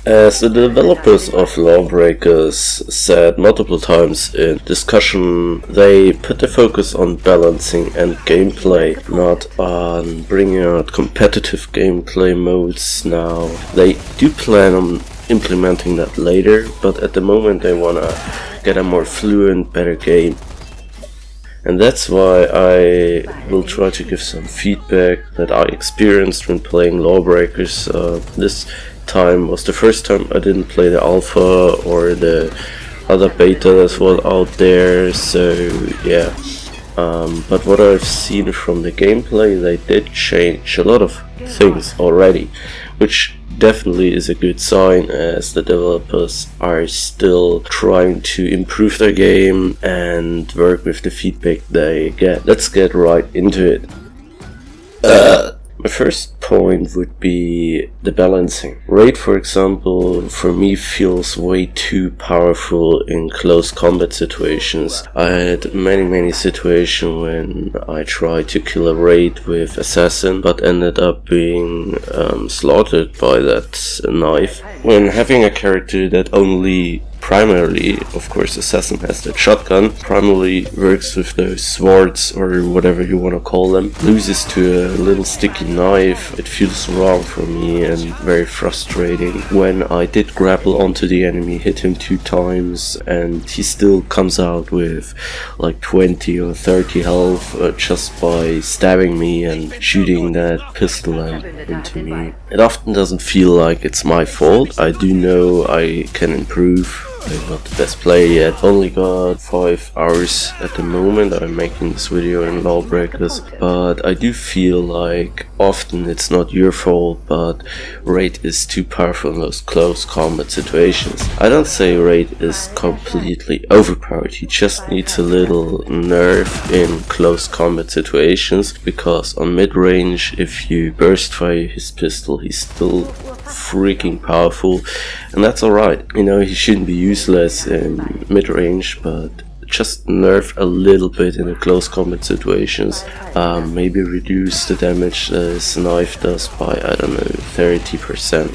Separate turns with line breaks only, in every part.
As the developers of Lawbreakers said multiple times in discussion, they put the focus on balancing and gameplay, not on bringing out competitive gameplay modes now. They do plan on implementing that later, but at the moment they wanna get a more fluent, better game. And that's why I will try to give some feedback that I experienced when playing Lawbreakers. This time was the first time I didn't play the alpha or the other beta that was out there, so yeah. But what I've seen from the gameplay, they did change a lot of things already, which definitely is a good sign, as the developers are still trying to improve their game and work with the feedback they get. Let's get right into it. My first point would be the balancing. Raid, for example, for me feels way too powerful in close combat situations. I had many situations when I tried to kill a raid with assassin, but ended up being slaughtered by that knife. When having a character that only primarily, of course, assassin has that shotgun, primarily works with those swords or whatever you want to call them, loses to a little sticky knife, it feels wrong for me and very frustrating. When I did grapple onto the enemy, hit him 2 times, and he still comes out with like 20 or 30 health just by stabbing me and shooting that pistol lamp into me. It often doesn't feel like it's my fault. I do know I can improve. I'm not the best player yet, only got 5 hours at the moment. I'm making this video in Lawbreakers, but I do feel like often it's not your fault, but Raid is too powerful in those close combat situations. I don't say Raid is completely overpowered, he just needs a little nerf in close combat situations, because on mid-range, if you burst fire his pistol, he's still freaking powerful, and that's alright. You know, he shouldn't be useless in mid-range, but just nerf a little bit in the close combat situations. Maybe reduce the damage this knife does by, I don't know, 30%.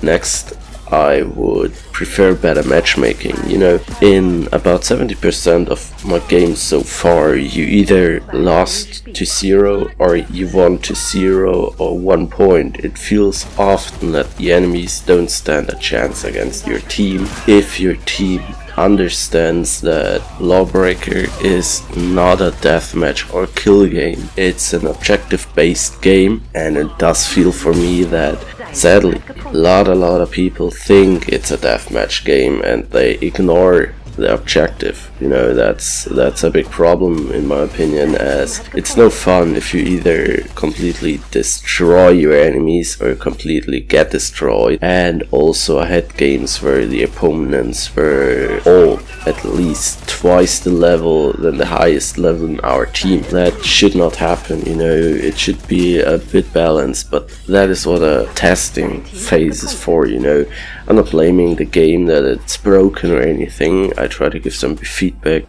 Next, I would prefer better matchmaking. You know, in about 70% of my games so far, you either lost to 0 or you won to 0 or 1 point. It feels often that the enemies don't stand a chance against your team if your team understands that Lawbreaker is not a deathmatch or kill game. It's an objective based game, and it does feel for me that sadly a lot of people think it's a deathmatch game and they ignore the objective. You know, that's a big problem in my opinion, as it's no fun if you either completely destroy your enemies or completely get destroyed. And also I had games where the opponents were all at least twice the level than the highest level in our team. That should not happen, you know, it should be a bit balanced, but that is what a testing phase is for, you know. I'm not blaming the game that it's broken or anything, I try to give some feedback.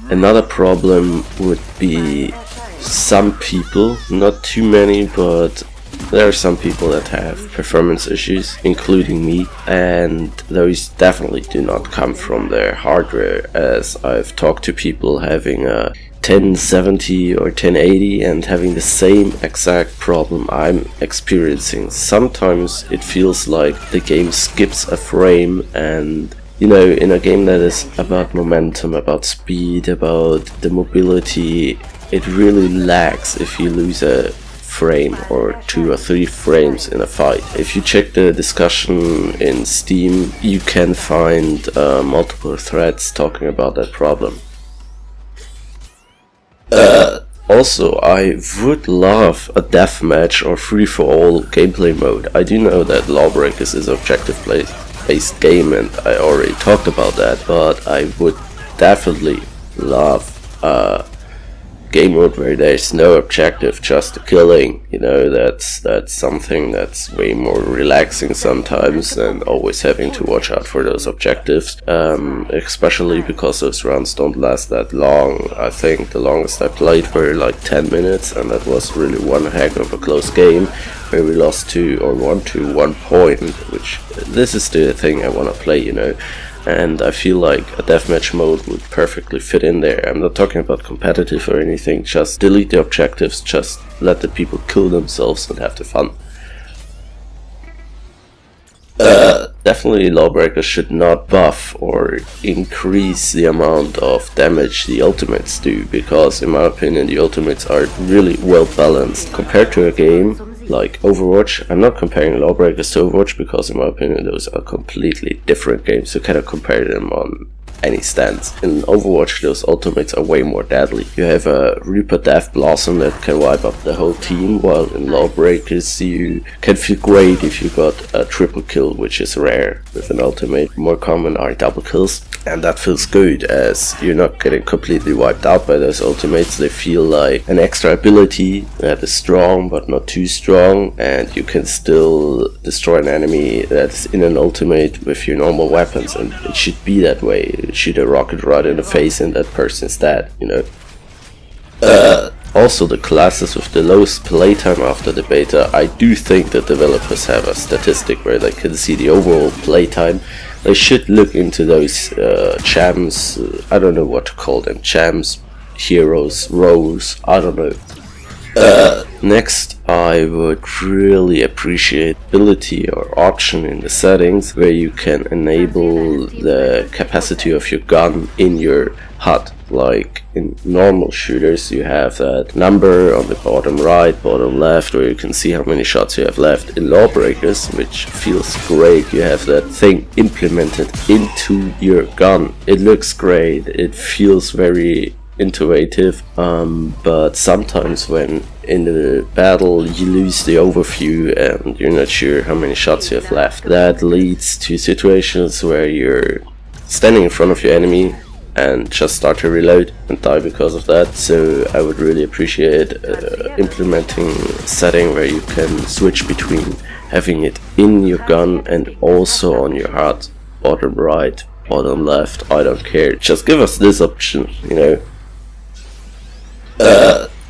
Another problem would be some people, not too many, but there are some people that have performance issues, including me, and those definitely do not come from their hardware, as I've talked to people having a 1070 or 1080 and having the same exact problem I'm experiencing. Sometimes it feels like the game skips a frame, and you know, in a game that is about momentum, about speed, about the mobility, it really lags if you lose a frame or 2 or 3 frames in a fight. If you check the discussion in Steam, you can find multiple threads talking about that problem. Also, I would love a deathmatch or free-for-all gameplay mode. I do know that Lawbreakers is an objective-based game, and I already talked about that, but I would definitely love a game mode where there's no objective, just the killing. You know, that's something that's way more relaxing sometimes than always having to watch out for those objectives, especially because those rounds don't last that long. I think the longest I played were like 10 minutes, and that was really one heck of a close game. where we lost 2 or 1 point, which this is the thing I want to play, you know. And I feel like a deathmatch mode would perfectly fit in there. I'm not talking about competitive or anything, just delete the objectives, just let the people kill themselves and have the fun. Definitely LawBreakers should not buff or increase the amount of damage the ultimates do, because in my opinion the ultimates are really well balanced compared to a game like Overwatch. I'm not comparing LawBreakers to Overwatch because in my opinion those are completely different games. You cannot compare them on any stance. In Overwatch those ultimates are way more deadly. You have a Reaper Death Blossom that can wipe up the whole team, while in LawBreakers you can feel great if you got a triple kill, which is rare with an ultimate. More common are double kills, and that feels good as you're not getting completely wiped out by those ultimates. They feel like an extra ability that is strong but not too strong, and you can still destroy an enemy that's in an ultimate with your normal weapons, and it should be that way. Shoot a rocket right in the face and that person's dead, you know. Also, the classes with the lowest playtime after the beta, I do think that developers have a statistic where they can see the overall playtime. They should look into those champs, I don't know what to call them, champs, heroes, roles, I don't know. Next, I would really appreciate ability or option in the settings where you can enable the capacity of your gun in your HUD. Like in normal shooters you have that number on the bottom right, bottom left, where you can see how many shots you have left. In LawBreakers, which feels great, you have that thing implemented into your gun. It looks great, it feels very intuitive, but sometimes when in the battle you lose the overview and you're not sure how many shots you have left. That leads to situations where you're standing in front of your enemy and just start to reload and die because of that. So I would really appreciate implementing a setting where you can switch between having it in your gun and also on your HUD, bottom right, bottom left, I don't care, just give us this option, you know.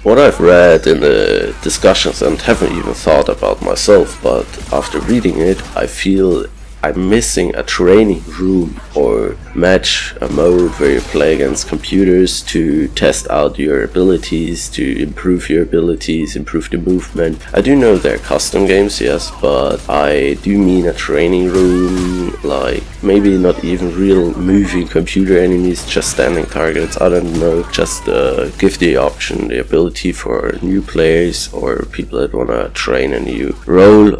What I've read in the discussions and haven't even thought about myself, but after reading it I feel I'm missing a training room or match, a mode where you play against computers to test out your abilities, to improve your abilities, improve the movement. I do know they're custom games, yes, but I do mean a training room, like maybe not even real moving computer enemies, just standing targets, I don't know, just give the option, the ability for new players or people that wanna train a new role,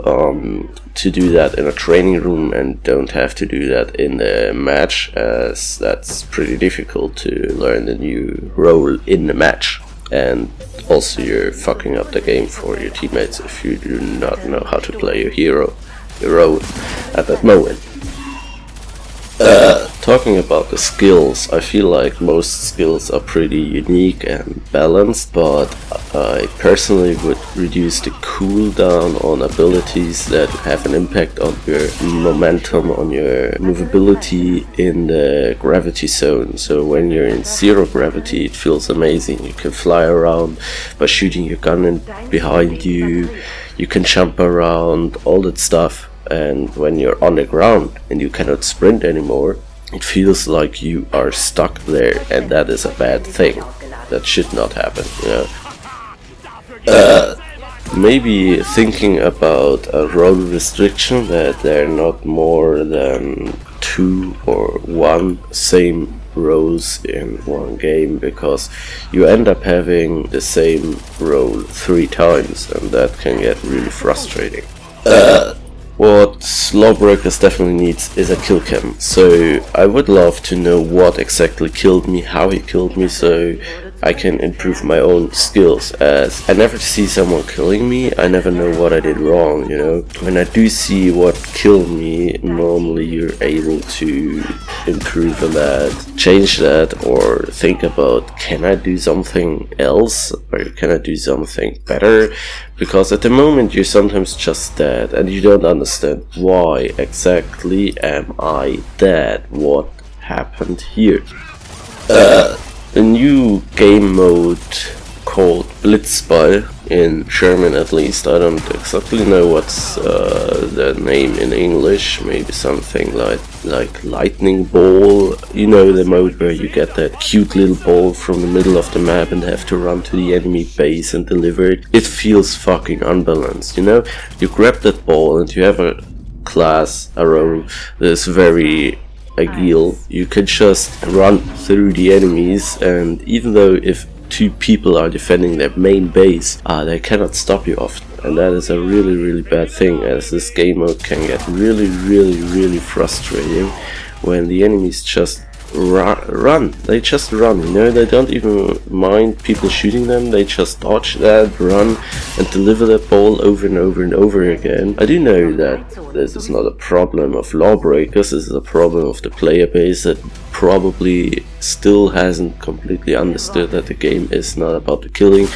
to do that in a training room and don't have to do that in the match, as that's pretty difficult to learn the new role in the match, and also you're fucking up the game for your teammates if you do not know how to play your hero, your role at that moment. Talking about the skills, I feel like most skills are pretty unique and balanced, but I personally would reduce the cooldown on abilities that have an impact on your momentum, on your movability in the gravity zone. So when you're in zero gravity it feels amazing, you can fly around by shooting your gun in behind you, you can jump around, all that stuff. And when you're on the ground and you cannot sprint anymore, it feels like you are stuck there, and that is a bad thing. That should not happen, you know. Maybe thinking about a role restriction that there are not more than 2 or 1 same roles in one game, because you end up having the same role 3 times and that can get really frustrating. What LawBreakers definitely needs is a kill cam, so I would love to know what exactly killed me, how he killed me, so I can improve my own skills, as I never see someone killing me, I never know what I did wrong, you know. When I do see what killed me, normally you're able to improve on that, change that, or think about, can I do something else, or can I do something better? Because at the moment you're sometimes just dead and you don't understand why exactly am I dead, what happened here. A new game mode called Blitzball in German, at least. I don't exactly know what's the name in English. Maybe something like lightning ball. You know, the mode where you get that cute little ball from the middle of the map and have to run to the enemy base and deliver it. It feels fucking unbalanced, you know? You grab that ball and you have a class, a role that's very agile. You can just run through the enemies, and even though if two people are defending their main base, they cannot stop you often, and that is a really bad thing, as this game mode can get really frustrating when the enemies just run. They just run, you know, they don't even mind people shooting them, they just dodge that, run, and deliver that ball over and over again. I do know that this is not a problem of Lawbreakers, this is a problem of the player base that probably still hasn't completely understood that the game is not about the killing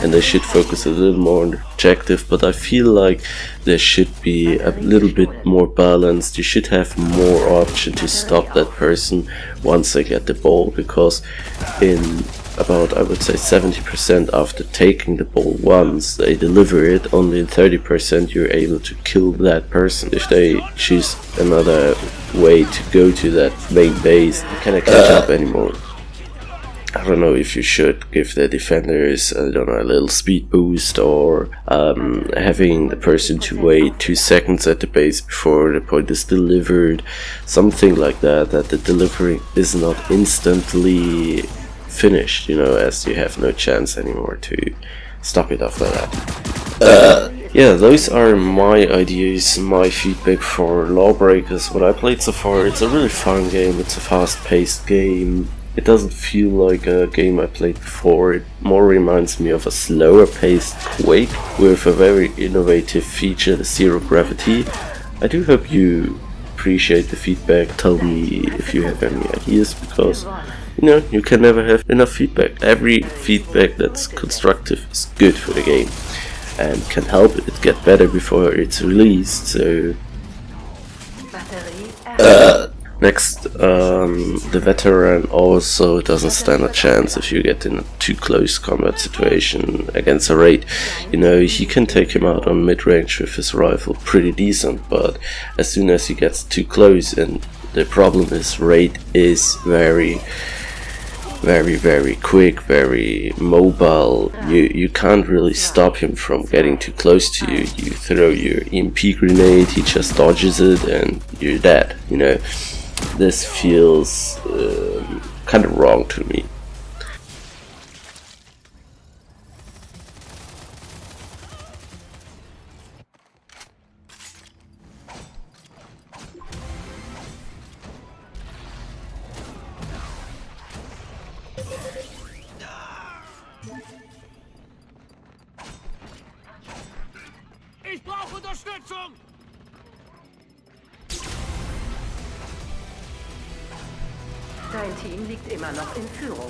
and they should focus a little more on the objective, but I feel like there should be a little bit more balanced. You should have more option to stop that person once they get the ball, because in about, I would say, 70% after taking the ball once they deliver it, only in 30% you're able to kill that person. If they choose another way to go to that main base, you cannot catch up anymore. I don't know if you should give the defenders, I don't know, a little speed boost, or having the person to wait 2 seconds at the base before the point is delivered, something like that, that the delivery is not instantly finished, you know, as you have no chance anymore to stop it after that. Yeah, those are my ideas, my feedback for Lawbreakers. What I played so far, it's a really fun game, it's a fast-paced game. It doesn't feel like a game I played before, it more reminds me of a slower paced Quake with a very innovative feature, the zero gravity. I do hope you appreciate the feedback, tell me if you have any ideas, because you know, you can never have enough feedback. Every feedback that's constructive is good for the game and can help it get better before it's released. So next, the veteran also doesn't stand a chance if you get in a too close combat situation against a raid. You know, he can take him out on mid-range with his rifle pretty decent, but as soon as he gets too close, and the problem is raid is very quick, very mobile. You can't really stop him from getting too close to you. You throw your EMP grenade, he just dodges it and you're dead, you know. This feels kind of wrong to me.
Ich brauche Unterstützung!
Dein Team liegt immer noch in Führung.